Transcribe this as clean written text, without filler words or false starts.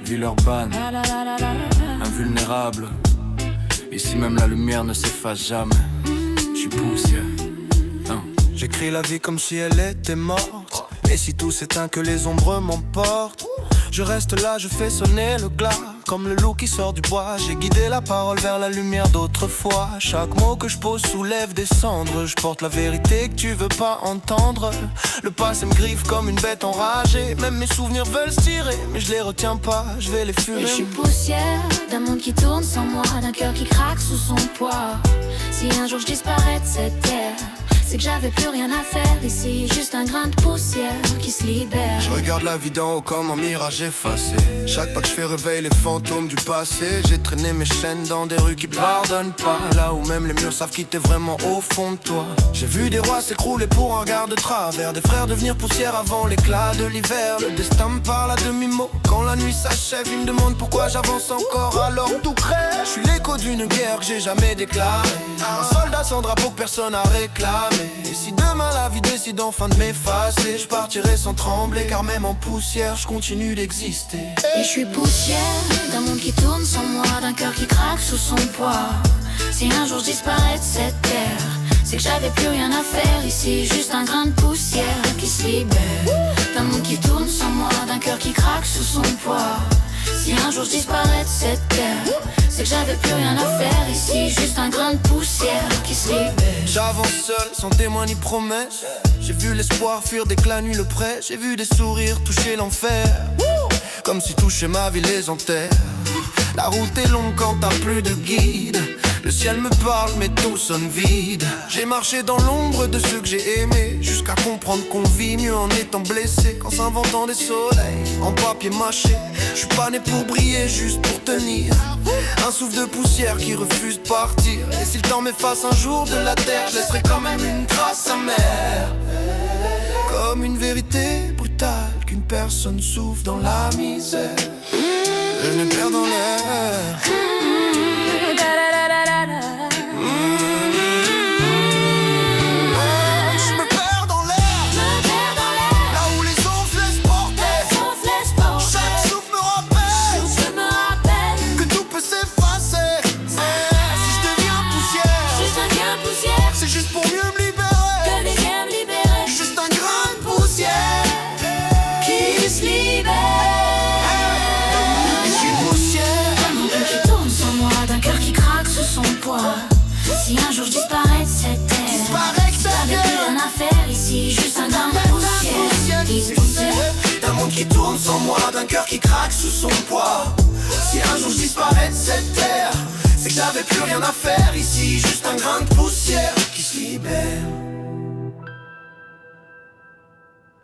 Villeurbanne, invulnérable. Ici même la lumière ne s'efface jamais. J'suis poussière. J'écris la vie comme si elle était morte. Et si tout s'éteint que les ombres m'emportent, je reste là, je fais sonner le glas. Comme le loup qui sort du bois, j'ai guidé la parole vers la lumière d'autrefois. Chaque mot que je pose soulève des cendres. Je porte la vérité que tu veux pas entendre. Le passé me griffe comme une bête enragée. Même mes souvenirs veulent se tirer, mais je les retiens pas, je vais les fumer. Et je suis poussière d'un monde qui tourne sans moi, d'un cœur qui craque sous son poids. Si un jour je disparais de cette terre, c'est que j'avais plus rien à faire ici, juste un grain de poussière qui se libère. Je regarde la vie d'en haut comme un mirage effacé. Chaque pas que je fais réveille les fantômes du passé. J'ai traîné mes chaînes dans des rues qui pardonnent pas, là où même les murs savent qui t'es vraiment au fond de toi. J'ai vu des rois s'écrouler pour un regard de travers, des frères devenir poussière avant l'éclat de l'hiver. Le destin me parle à demi-mot, quand la nuit s'achève il me demande pourquoi j'avance encore alors tout crève. Je suis l'écho d'une guerre que j'ai jamais déclarée, un soldat sans drapeau que personne n'a réclamé. Et si demain la vie décide enfin de m'effacer, je partirai sans trembler, car même en poussière je continue d'exister. Et je suis poussière d'un monde qui tourne sans moi, d'un cœur qui craque sous son poids. Si un jour je disparais de cette terre, c'est que j'avais plus rien à faire ici, juste un grain de poussière qui se libère. D'un monde qui tourne sans moi, d'un cœur qui craque sous son poids. Si un jour je disparais de cette terre, c'est que j'avais plus rien à faire ici, juste un grain de poussière qui se libère. J'avance seul, sans témoin ni promesse. J'ai vu l'espoir fuir dès que la nuit le presse. J'ai vu des sourires toucher l'enfer, comme si toucher ma vie les enterre. La route est longue quand t'as plus de guide. Le ciel me parle mais tout sonne vide. J'ai marché dans l'ombre de ceux que j'ai aimés, jusqu'à comprendre qu'on vit mieux en étant blessé, qu'en s'inventant des soleils en papier mâché. Je suis pas né pour briller, juste pour tenir. Un souffle de poussière qui refuse de partir. Et si le temps m'efface un jour de la terre, je laisserai quand même une trace amère, comme une vérité brutale qu'une personne souffre dans la misère. Je me perds dans l'air. Si un jour je disparais de cette terre, j'avais plus rien à faire ici, juste un grain de poussière. D'un monde qui tourne sans moi, d'un cœur qui craque sous son poids. Si un jour je disparais de cette terre, c'est que j'avais plus rien à faire ici, juste